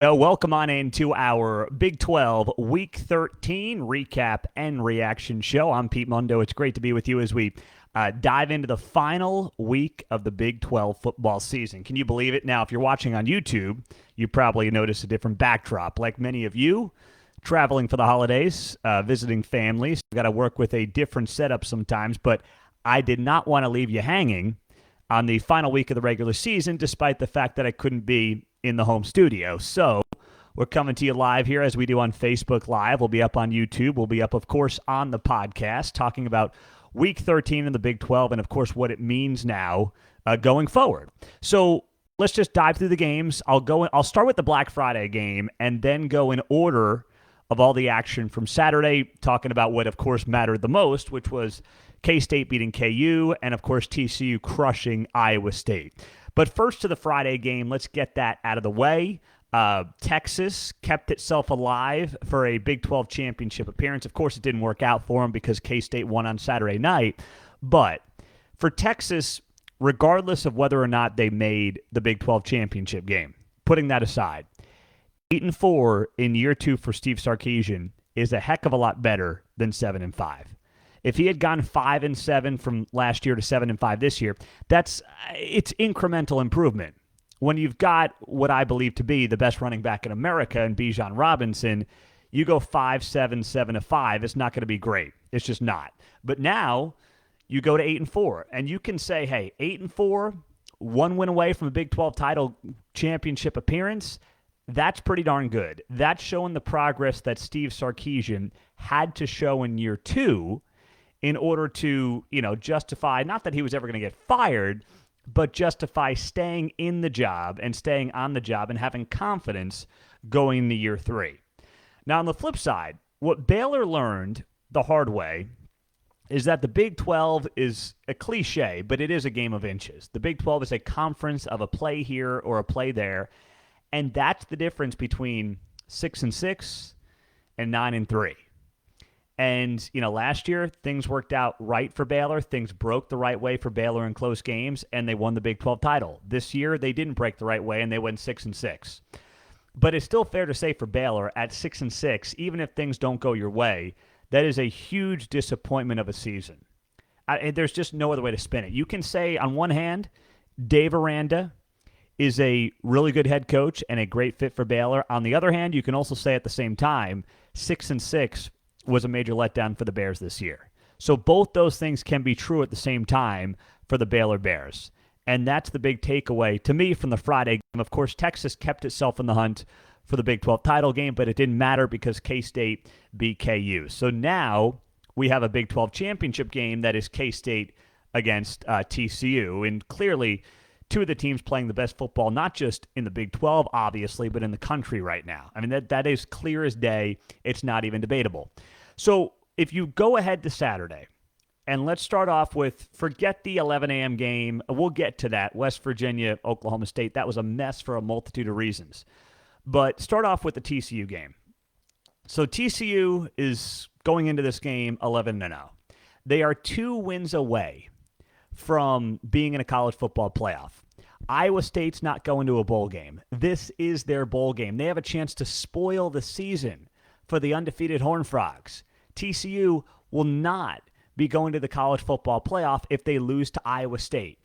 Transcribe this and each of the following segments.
Welcome on into our Big 12 Week 13 recap and reaction show. I'm Pete Mundo. It's great to be with you as we dive into the final week of the Big 12 football season. Can you believe it? Now, if you're watching on YouTube, you probably notice a different backdrop. Like many of you, traveling for the holidays, visiting families, I've got to work with a different setup sometimes, but I did not want to leave you hanging on the final week of the regular season, despite the fact that I couldn't be in the home studio. So we're coming to you live here as we do on Facebook Live. We'll be up on YouTube. We'll be up, of course, on the podcast, talking about Week 13 in the Big 12 and, of course, what it means now going forward. So let's just dive through the games. I'll start with the Black Friday game and then go in order of all the action from Saturday, talking about what, of course, mattered the most, which was K-State beating KU and, of course, TCU crushing Iowa State. But first to the Friday game, let's get that out of the way. Texas kept itself alive for a Big 12 championship appearance. Of course, it didn't work out for them because K-State won on Saturday night. But for Texas, regardless of whether or not they made the Big 12 championship game, putting that aside, 8-4 in year two for Steve Sarkisian is a heck of a lot better than 7-5. If he had gone 5-7 from last year to 7-5 this year, it's incremental improvement. When you've got what I believe to be the best running back in America in Bijan Robinson, you go 5-7, 7-5. It's not going to be great. It's just not. But now you go to 8-4, and you can say, hey, 8-4, one win away from a Big 12 title championship appearance. That's pretty darn good. That's showing the progress that Steve Sarkisian had to show in year two in order to, justify, not that he was ever going to get fired, but justify staying in the job and staying on the job and having confidence going into year three. Now, on the flip side, what Baylor learned the hard way is that the Big 12 is a cliche, but it is a game of inches. The Big 12 is a conference of a play here or a play there, and that's the difference between 6-6 and 9-3. And, last year, things worked out right for Baylor. Things broke the right way for Baylor in close games, and they won the Big 12 title. This year, they didn't break the right way, and they went 6-6. But it's still fair to say for Baylor, at 6-6, even if things don't go your way, that is a huge disappointment of a season. There's just no other way to spin it. You can say, on one hand, Dave Aranda is a really good head coach and a great fit for Baylor. On the other hand, you can also say at the same time, 6-6 was a major letdown for the Bears this year. So both those things can be true at the same time for the Baylor Bears. And that's the big takeaway to me from the Friday game. Of course, Texas kept itself in the hunt for the Big 12 title game, but it didn't matter because K-State beat KU. So now we have a Big 12 championship game that is K-State against TCU. And clearly, two of the teams playing the best football, not just in the Big 12, obviously, but in the country right now. I mean, that is clear as day. It's not even debatable. So if you go ahead to Saturday, and let's start off with, forget the 11 a.m. game. We'll get to that. West Virginia, Oklahoma State, that was a mess for a multitude of reasons. But start off with the TCU game. So TCU is going into this game 11-0. They are 2 wins away from being in a college football playoff. Iowa State's not going to a bowl game. This is their bowl game. They have a chance to spoil the season for the undefeated Horned Frogs. TCU will not be going to the college football playoff if they lose to Iowa State.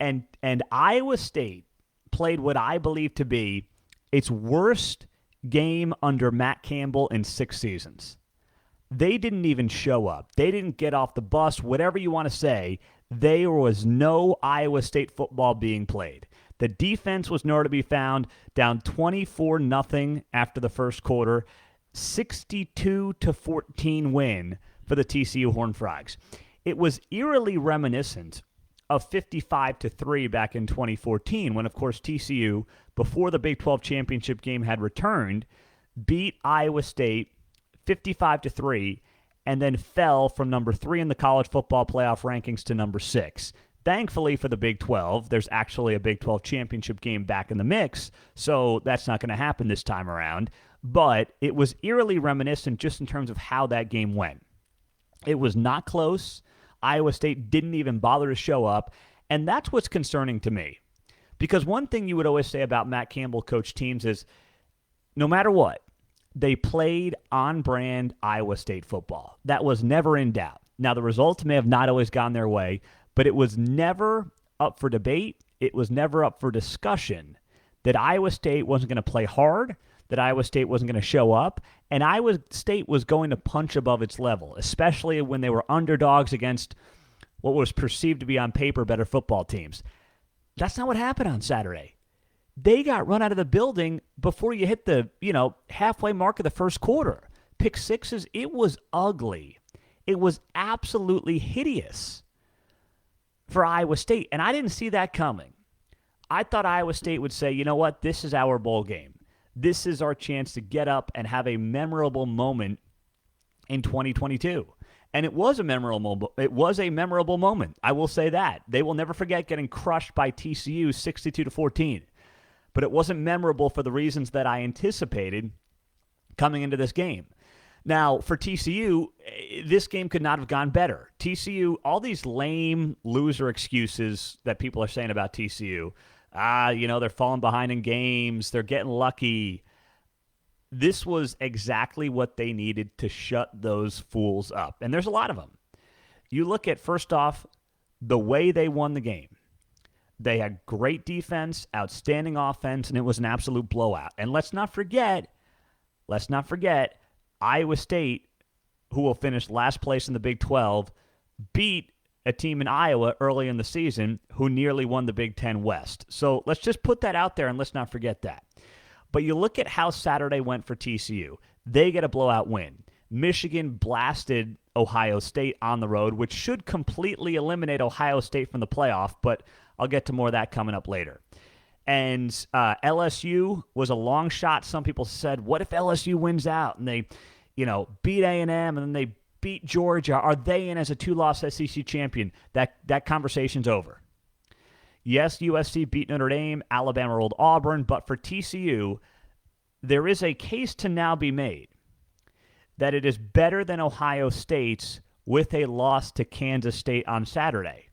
And Iowa State played what I believe to be its worst game under Matt Campbell in 6 seasons. They didn't even show up. They didn't get off the bus, whatever you want to say. There was no Iowa State football being played. The defense was nowhere to be found, down 24-0 after the first quarter, 62-14 win for the TCU Horned Frogs. It was eerily reminiscent of 55-3 back in 2014 when, of course, TCU, before the Big 12 championship game had returned, beat Iowa State 55-3 and then fell from number 3 in the college football playoff rankings to number 6. Thankfully for the Big 12, there's actually a Big 12 championship game back in the mix, so that's not going to happen this time around. But it was eerily reminiscent just in terms of how that game went. It was not close. Iowa State didn't even bother to show up, and that's what's concerning to me. Because one thing you would always say about Matt Campbell coach teams is no matter what, they played on-brand Iowa State football. That was never in doubt. Now, the results may have not always gone their way, but it was never up for debate. It was never up for discussion that Iowa State wasn't going to play hard, that Iowa State wasn't going to show up, and Iowa State was going to punch above its level, especially when they were underdogs against what was perceived to be on paper better football teams. That's not what happened on Saturday. They got run out of the building before you hit the, halfway mark of the first quarter. Pick sixes, it was ugly. It was absolutely hideous for Iowa State, and I didn't see that coming. I thought Iowa State would say, you know what, this is our bowl game. This is our chance to get up and have a memorable moment in 2022. And it was a memorable moment. I will say that. They will never forget getting crushed by TCU 62-14. But it wasn't memorable for the reasons that I anticipated coming into this game. Now, for TCU, this game could not have gone better. TCU, all these lame loser excuses that people are saying about TCU, they're falling behind in games, they're getting lucky. This was exactly what they needed to shut those fools up. And there's a lot of them. You look at, first off, the way they won the game. They had great defense, outstanding offense, and it was an absolute blowout. And let's not forget, Iowa State, who will finish last place in the Big 12, beat a team in Iowa early in the season who nearly won the Big 10 West. So let's just put that out there and let's not forget that. But you look at how Saturday went for TCU. They get a blowout win. Michigan blasted Ohio State on the road, which should completely eliminate Ohio State from the playoff, but I'll get to more of that coming up later. And LSU was a long shot. Some people said, what if LSU wins out and they, beat A&M and then they beat Georgia? Are they in as a two-loss SEC champion? That conversation's over. Yes, USC beat Notre Dame. Alabama rolled Auburn. But for TCU, there is a case to now be made that it is better than Ohio State's with a loss to Kansas State on Saturday,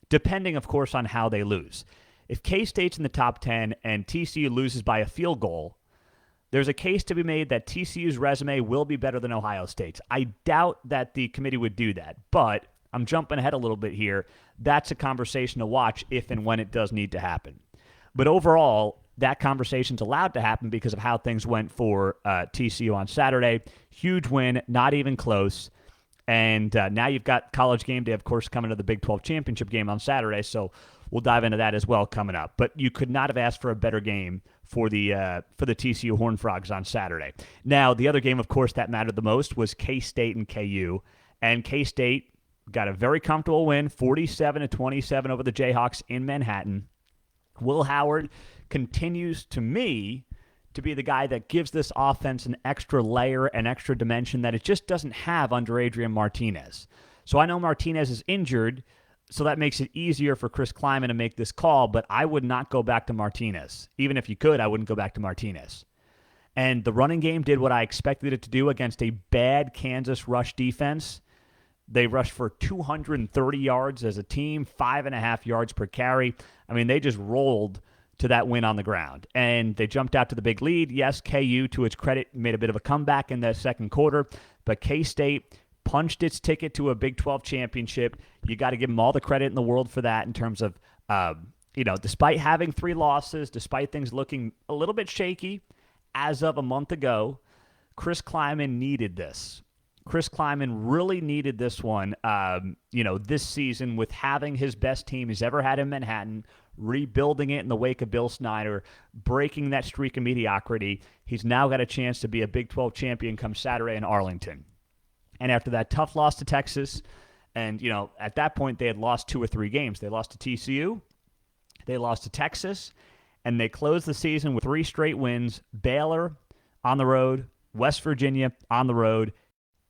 depending, of course, on how they lose. If K-State's in the top 10 and TCU loses by a field goal, there's a case to be made that TCU's resume will be better than Ohio State's. I doubt that the committee would do that, but I'm jumping ahead a little bit here. That's a conversation to watch if and when it does need to happen. But overall, that conversation's allowed to happen because of how things went for TCU on Saturday. Huge win, not even close. And now you've got College Game Day, of course, coming to the Big 12 championship game on Saturday, so we'll dive into that as well coming up. But you could not have asked for a better game for the TCU Horned Frogs on Saturday. Now, the other game, of course, that mattered the most was K-State and KU. And K-State got a very comfortable win, 47-27 over the Jayhawks in Manhattan. Will Howard continues, to me, to be the guy that gives this offense an extra layer, an extra dimension that it just doesn't have under Adrian Martinez. So I know Martinez is injured, so that makes it easier for Chris Kleiman to make this call, but I would not go back to Martinez. Even if you could, I wouldn't go back to Martinez. And the running game did what I expected it to do against a bad Kansas rush defense. They rushed for 230 yards as a team, 5.5 yards per carry. I mean, they just rolled to that win on the ground. And they jumped out to the big lead. Yes, KU, to its credit, made a bit of a comeback in the second quarter, but K-State punched its ticket to a Big 12 championship. You got to give them all the credit in the world for that in terms of, despite having 3 losses, despite things looking a little bit shaky as of a month ago, Chris Kleiman needed this. Chris Kleiman really needed this one, this season with having his best team he's ever had in Manhattan, rebuilding it in the wake of Bill Snyder, breaking that streak of mediocrity. He's now got a chance to be a Big 12 champion come Saturday in Arlington. And after that tough loss to Texas, and, at that point they had lost 2 or 3 games. They lost to TCU, they lost to Texas, and they closed the season with 3 straight wins. Baylor on the road, West Virginia on the road,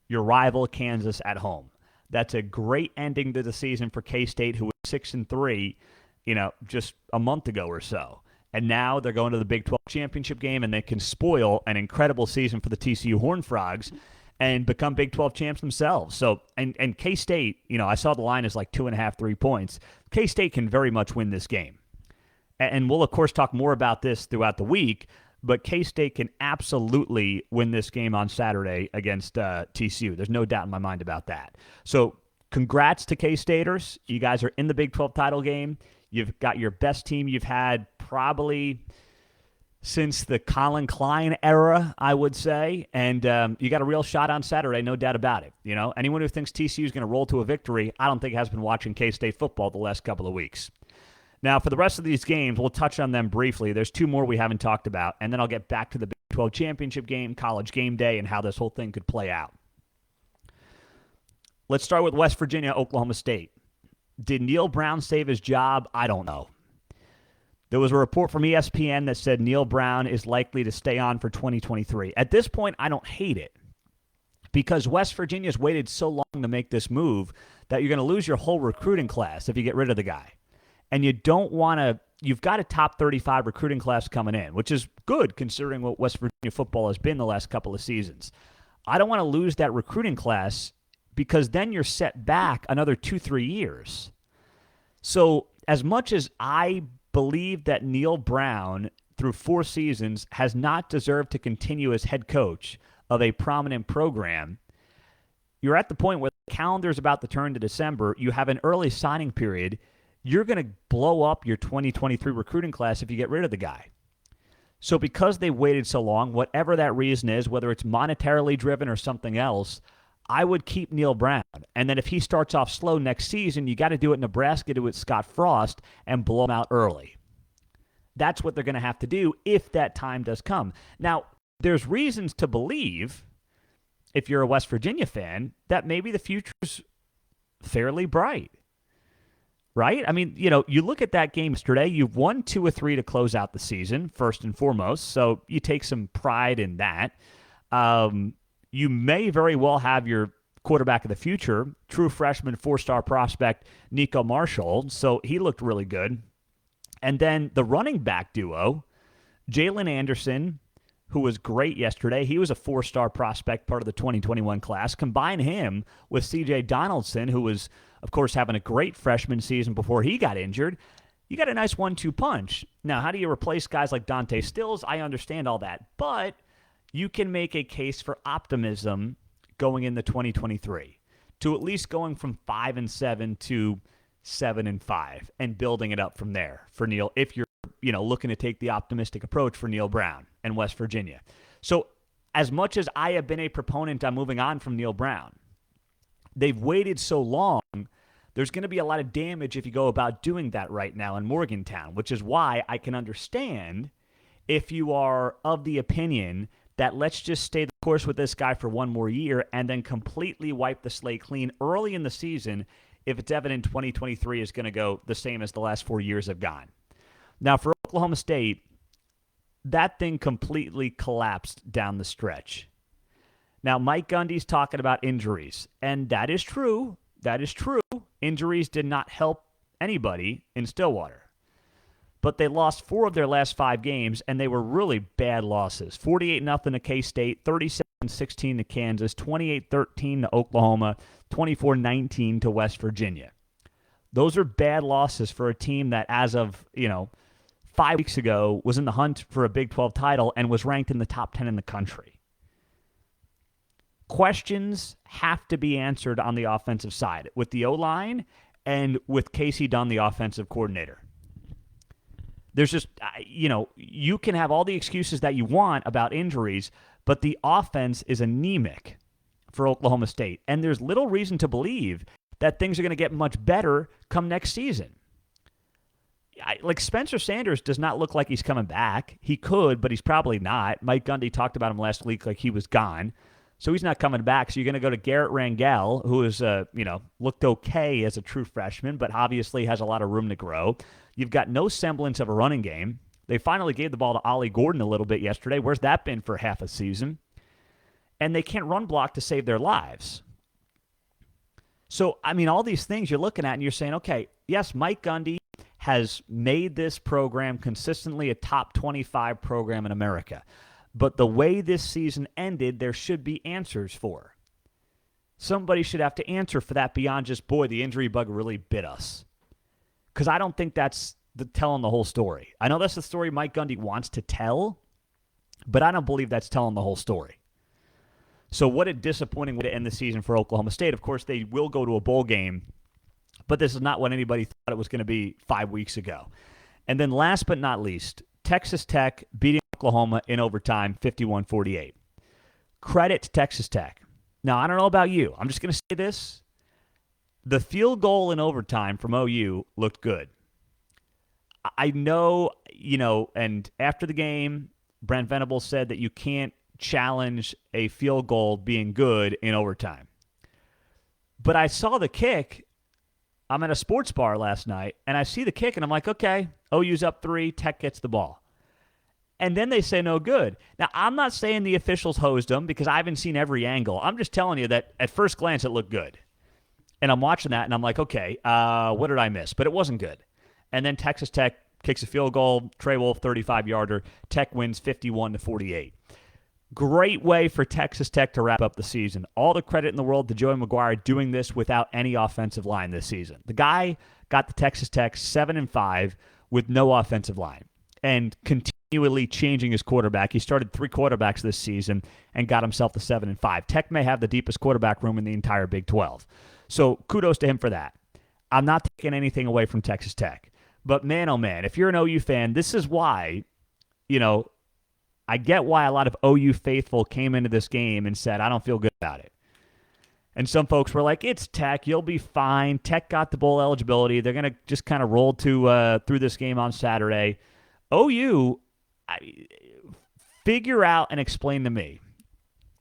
your rival Kansas at home. That's a great ending to the season for K-State, who was 6-3, just a month ago or so. And now they're going to the Big 12 championship game, and they can spoil an incredible season for the TCU Horned Frogs and become Big 12 champs themselves. So, and K-State, I saw the line is like 2.5, 3 points. K-State can very much win this game. And we'll, of course, talk more about this throughout the week. But K-State can absolutely win this game on Saturday against TCU. There's no doubt in my mind about that. So congrats to K-Staters. You guys are in the Big 12 title game. You've got your best team you've had probably since the Colin Klein era, I would say. And you got a real shot on Saturday, no doubt about it. You know, anyone who thinks TCU is going to roll to a victory, I don't think has been watching K-State football the last couple of weeks. Now, for the rest of these games, we'll touch on them briefly. There's two more we haven't talked about, and then I'll get back to the Big 12 championship game, College game day, and how this whole thing could play out. Let's start with West Virginia, Oklahoma State. Did Neil Brown save his job? I don't know. There was a report from ESPN that said Neil Brown is likely to stay on for 2023. At this point, I don't hate it because West Virginia's waited so long to make this move that you're going to lose your whole recruiting class if you get rid of the guy. And you don't want to – you've got a top 35 recruiting class coming in, which is good considering what West Virginia football has been the last couple of seasons. I don't want to lose that recruiting class because then you're set back another 2-3 years. So as much as I believe that Neil Brown, through 4 seasons, has not deserved to continue as head coach of a prominent program, you're at the point where the calendar is about to turn to December. You have an early signing period. You're going to blow up your 2023 recruiting class if you get rid of the guy. So because they waited so long, whatever that reason is, whether it's monetarily driven or something else, I would keep Neil Brown. And then if he starts off slow next season, you got to do it in Nebraska, do it Scott Frost, and blow him out early. That's what they're going to have to do if that time does come. Now, there's reasons to believe, if you're a West Virginia fan, that maybe the future's fairly bright. Right? I mean, you know, you look at that game yesterday, you've won 2 or 3 to close out the season, first and foremost, so you take some pride in that. You may very well have your quarterback of the future, true freshman 4-star prospect Nico Marshall, so he looked really good. And then the running back duo, Jalen Anderson, who was great yesterday. He was a 4-star prospect, part of the 2021 class. Combine him with C.J. Donaldson, who was, of course, having a great freshman season before he got injured. You got a nice 1-2 punch. Now, how do you replace guys like Dante Stills? I understand all that. But you can make a case for optimism going into 2023 to at least going from 5-7 to 7-5 and building it up from there for Neil if you're looking to take the optimistic approach for Neil Brown and West Virginia. So as much as I have been a proponent on moving on from Neil Brown, they've waited so long, there's going to be a lot of damage if you go about doing that right now in Morgantown, which is why I can understand if you are of the opinion that let's just stay the course with this guy for one more year and then completely wipe the slate clean early in the season if it's evident 2023 is going to go the same as the last 4 years have gone. Now, for Oklahoma State, that thing completely collapsed down the stretch. Now, Mike Gundy's talking about injuries, and that is true. That is true. Injuries did not help anybody in Stillwater. But they lost 4 of their last 5 games, and they were really bad losses. 48-0 to K-State, 37-16 to Kansas, 28-13 to Oklahoma, 24-19 to West Virginia. Those are bad losses for a team that, as of 5 weeks ago, was in the hunt for a Big 12 title and was ranked in the top 10 in the country. Questions have to be answered on the offensive side with the O-line and with Casey Dunn, the offensive coordinator. There's just, you can have all the excuses that you want about injuries, but the offense is anemic for Oklahoma State. And there's little reason to believe that things are going to get much better come next season. Like Spencer Sanders does not look like he's coming back. He could, but he's probably not. Mike Gundy talked about him last week like he was gone. So he's not coming back. So you're going to go to Garrett Rangel, who is, looked okay as a true freshman, but obviously has a lot of room to grow. You've got no semblance of a running game. They finally gave the ball to Ollie Gordon a little bit yesterday. Where's that been for half a season? And they can't run block to save their lives. So, all these things you're looking at and you're saying, okay, yes, Mike Gundy has made this program consistently a top 25 program in America. But the way this season ended, there should be answers for. Somebody should have to answer for that beyond just, boy, the injury bug really bit us. Because I don't think that's telling the whole story. I know that's the story Mike Gundy wants to tell, But I don't believe that's telling the whole story. So what a disappointing way to end the season for Oklahoma State. Of course, they will go to a bowl game, but this is not what anybody thought it was going to be 5 weeks ago. And then last but not least, Texas Tech beating Oklahoma in overtime 51-48. Credit to Texas Tech. Now, I don't know about you. I'm just going to say this. The field goal in overtime from OU looked good. I know, and after the game, Brent Venables said that you can't challenge a field goal being good in overtime. But I saw the kick. I'm at a sports bar last night, and I see the kick, and I'm like, okay, OU's up 3, Tech gets the ball. And then they say no good. Now, I'm not saying the officials hosed them because I haven't seen every angle. I'm just telling you that at first glance it looked good. And I'm watching that, and I'm like, okay, what did I miss? But it wasn't good. And then Texas Tech kicks a field goal, Trey Wolf 35-yarder. Tech wins 51-48. Great way for Texas Tech to wrap up the season. All the credit in the world to Joey McGuire doing this without any offensive line this season. The guy got the Texas Tech 7-5 with no offensive line and continually changing his quarterback. He started 3 quarterbacks this season and got himself to 7-5. Tech may have the deepest quarterback room in the entire Big 12. So kudos to him for that. I'm not taking anything away from Texas Tech. But man, oh man, if you're an OU fan, this is why, I get why a lot of OU faithful came into this game and said, I don't feel good about it. And some folks were like, it's Tech, you'll be fine. Tech got the bowl eligibility. They're going to just kind of roll through this game on Saturday. OU, figure out and explain to me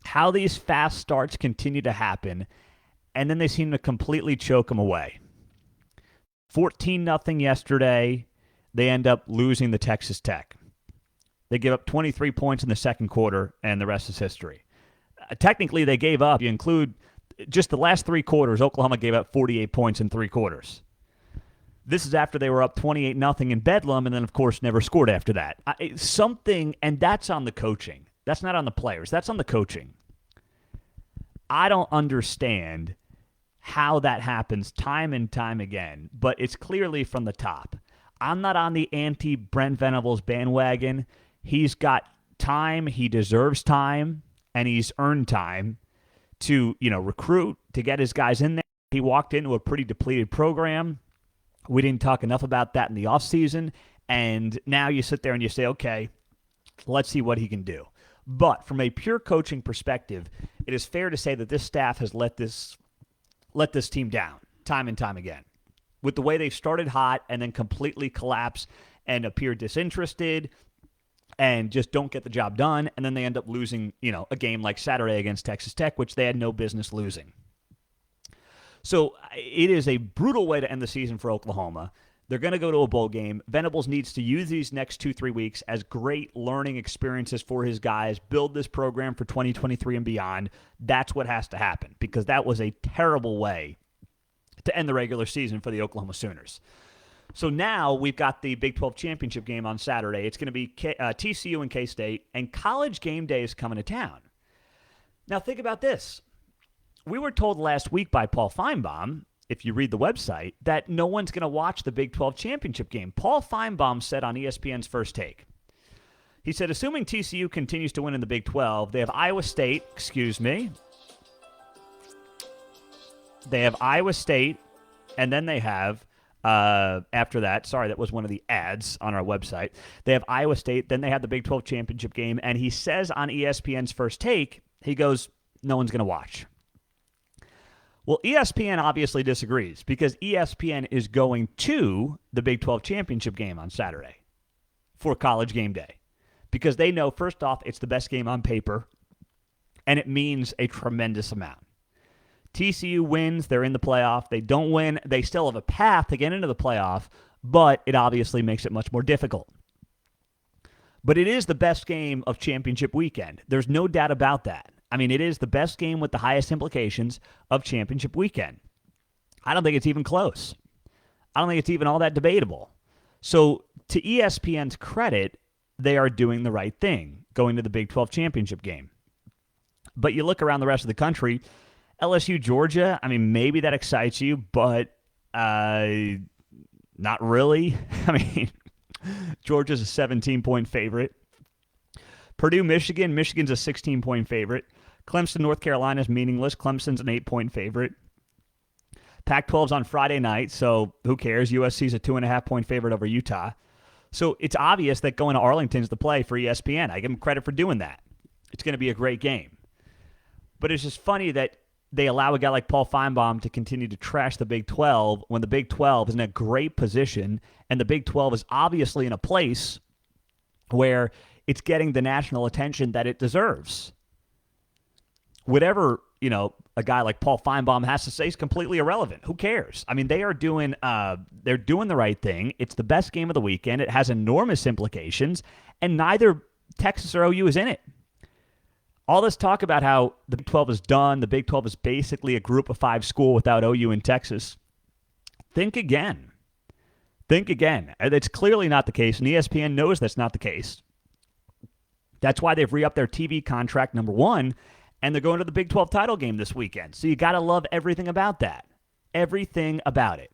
how these fast starts continue to happen, and then they seem to completely choke them away. 14-0 yesterday. They end up losing to Texas Tech. They give up 23 points in the second quarter, and the rest is history. Technically, they gave up. You include just the last 3 quarters, Oklahoma gave up 48 points in 3 quarters. This is after they were up 28-0 in Bedlam, and then, of course, never scored after that. And that's on the coaching. That's not on the players. That's on the coaching. I don't understand how that happens time and time again, but it's clearly from the top. I'm not on the anti-Brent Venables bandwagon. He's got time, he deserves time, and he's earned time to, recruit, to get his guys in there. He walked into a pretty depleted program. We didn't talk enough about that in the offseason, and now you sit there and you say, okay, let's see what he can do. But from a pure coaching perspective, it is fair to say that this staff has let this team down time and time again. With the way they've started hot and then completely collapse and appear disinterested and just don't get the job done, and then they end up losing, a game like Saturday against Texas Tech, which they had no business losing. So it is a brutal way to end the season for Oklahoma. They're going to go to a bowl game. Venables needs to use these next 2-3 weeks as great learning experiences for his guys, build this program for 2023 and beyond. That's what has to happen, because that was a terrible way to end the regular season for the Oklahoma Sooners. So now we've got the Big 12 championship game on Saturday. It's going to be TCU and K-State, and College Game Day is coming to town. Now think about this. We were told last week by Paul Feinbaum, if you read the website, that no one's going to watch the Big 12 championship game. Paul Feinbaum said on ESPN's First Take, he said, assuming TCU continues to win in the Big 12, they have Iowa State, and then they have, after that, sorry, that was one of the ads on our website. They have Iowa State, then they have the Big 12 championship game, and he says on ESPN's First Take, he goes, no one's going to watch. Well, ESPN obviously disagrees, because ESPN is going to the Big 12 championship game on Saturday for College Game Day, because they know, first off, it's the best game on paper, and it means a tremendous amount. TCU wins, they're in the playoff. They don't win, they still have a path to get into the playoff, but it obviously makes it much more difficult. But it is the best game of championship weekend. There's no doubt about that. I mean, it is the best game with the highest implications of championship weekend. I don't think it's even close. I don't think it's even all that debatable. So to ESPN's credit, they are doing the right thing, going to the Big 12 championship game. But you look around the rest of the country, LSU, Georgia, I mean, maybe that excites you, but not really. I mean, Georgia's a 17-point favorite. Purdue, Michigan. Michigan's a 16-point favorite. Clemson, North Carolina is meaningless. Clemson's an 8-point favorite. Pac-12's on Friday night, so who cares? USC's a 2.5-point favorite over Utah. So it's obvious that going to Arlington's the play for ESPN. I give them credit for doing that. It's going to be a great game. But it's just funny that they allow a guy like Paul Feinbaum to continue to trash the Big 12 when the Big 12 is in a great position, and the Big 12 is obviously in a place where it's getting the national attention that it deserves. Whatever, a guy like Paul Feinbaum has to say is completely irrelevant. Who cares? I mean, they're doing the right thing. It's the best game of the weekend. It has enormous implications, and neither Texas or OU is in it. All this talk about how the Big 12 is done, the Big 12 is basically a group of 5 school without OU in Texas. Think again. It's clearly not the case, and ESPN knows that's not the case. That's why they've re-upped their TV contract, number one, and they're going to the Big 12 title game this weekend. So you got to love everything about that. Everything about it.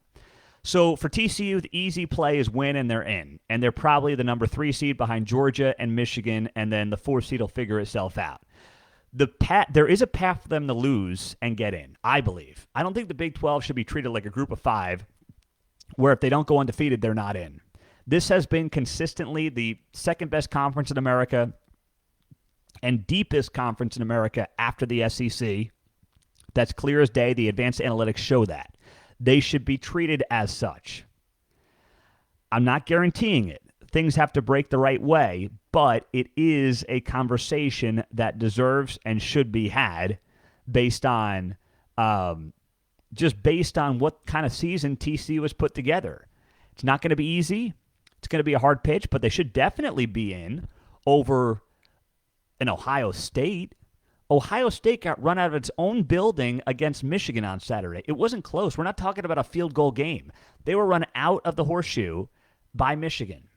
So for TCU, the easy play is win, and they're in. And they're probably the number 3 seed behind Georgia and Michigan, and then the 4 seed will figure itself out. There is a path for them to lose and get in, I believe. I don't think the Big 12 should be treated like a group of 5, where if they don't go undefeated, they're not in. This has been consistently the second best conference in America and deepest conference in America after the SEC. That's clear as day. The advanced analytics show that. They should be treated as such. I'm not guaranteeing it. Things have to break the right way, but it is a conversation that deserves and should be had based on based on what kind of season TCU has put together. It's not going to be easy. It's going to be a hard pitch, but they should definitely be in over an Ohio State. Ohio State got run out of its own building against Michigan on Saturday. It wasn't close. We're not talking about a field goal game. They were run out of the horseshoe by Michigan.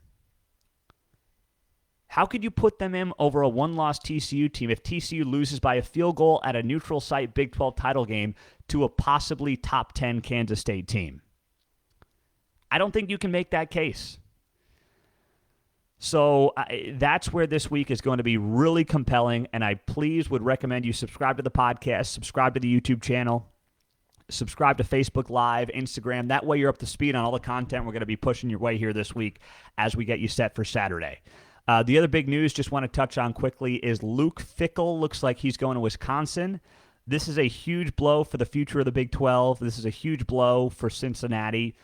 How could you put them in over a one-loss TCU team if TCU loses by a field goal at a neutral site Big 12 title game to a possibly top 10 Kansas State team? I don't think you can make that case. So that's where this week is going to be really compelling, and I please would recommend you subscribe to the podcast, subscribe to the YouTube channel, subscribe to Facebook Live, Instagram. That way you're up to speed on all the content we're going to be pushing your way here this week as we get you set for Saturday. The other big news, just want to touch on quickly, is Luke Fickell looks like he's going to Wisconsin. This is a huge blow for the future of the Big 12. This is a huge blow for Cincinnati.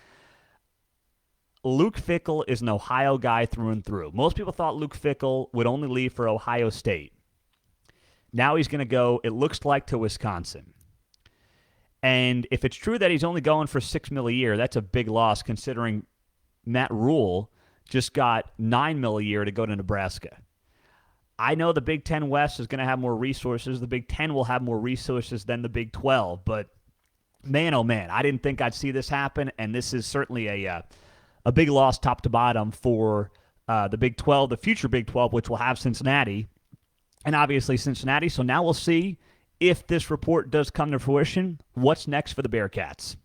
Luke Fickell is an Ohio guy through and through. Most people thought Luke Fickell would only leave for Ohio State. Now he's going to go, it looks like, to Wisconsin. And if it's true that he's only going for $6 million a year, that's a big loss considering Matt Rule just got $9 million a year to go to Nebraska. I know the Big Ten West is going to have more resources. The Big Ten will have more resources than the Big 12. But man, oh man, I didn't think I'd see this happen. And this is certainly a big loss top to bottom for the Big 12, the future Big 12, which will have Cincinnati. And obviously Cincinnati. So now we'll see if this report does come to fruition. What's next for the Bearcats?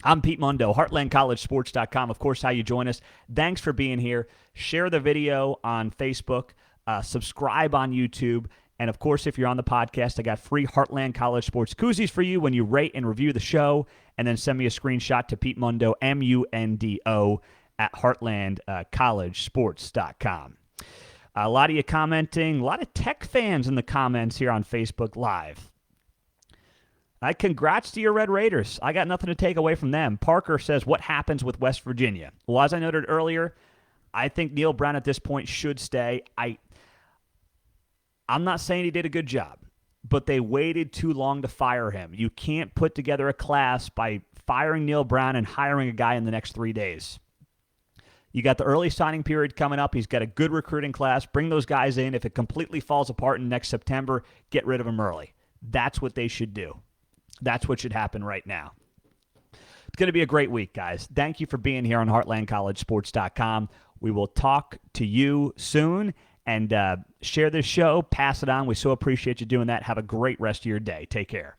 I'm Pete Mundo, HeartlandCollegeSports.com. Of course, how you join us. Thanks for being here. Share the video on Facebook. Subscribe on YouTube. And, of course, if you're on the podcast, I got free Heartland College Sports koozies for you when you rate and review the show. And then send me a screenshot to Pete Mundo, MUNDO, at HeartlandCollegeSports.com. A lot of you commenting. A lot of Tech fans in the comments here on Facebook Live. Congrats to your Red Raiders. I got nothing to take away from them. Parker says, what happens with West Virginia? Well, as I noted earlier, I think Neil Brown at this point should stay. I'm not saying he did a good job, but they waited too long to fire him. You can't put together a class by firing Neil Brown and hiring a guy in the next 3 days. You got the early signing period coming up. He's got a good recruiting class. Bring those guys in. If it completely falls apart in next September, get rid of them early. That's what they should do. That's what should happen right now. It's going to be a great week, guys. Thank you for being here on HeartlandCollegeSports.com. We will talk to you soon. And share this show. Pass it on. We so appreciate you doing that. Have a great rest of your day. Take care.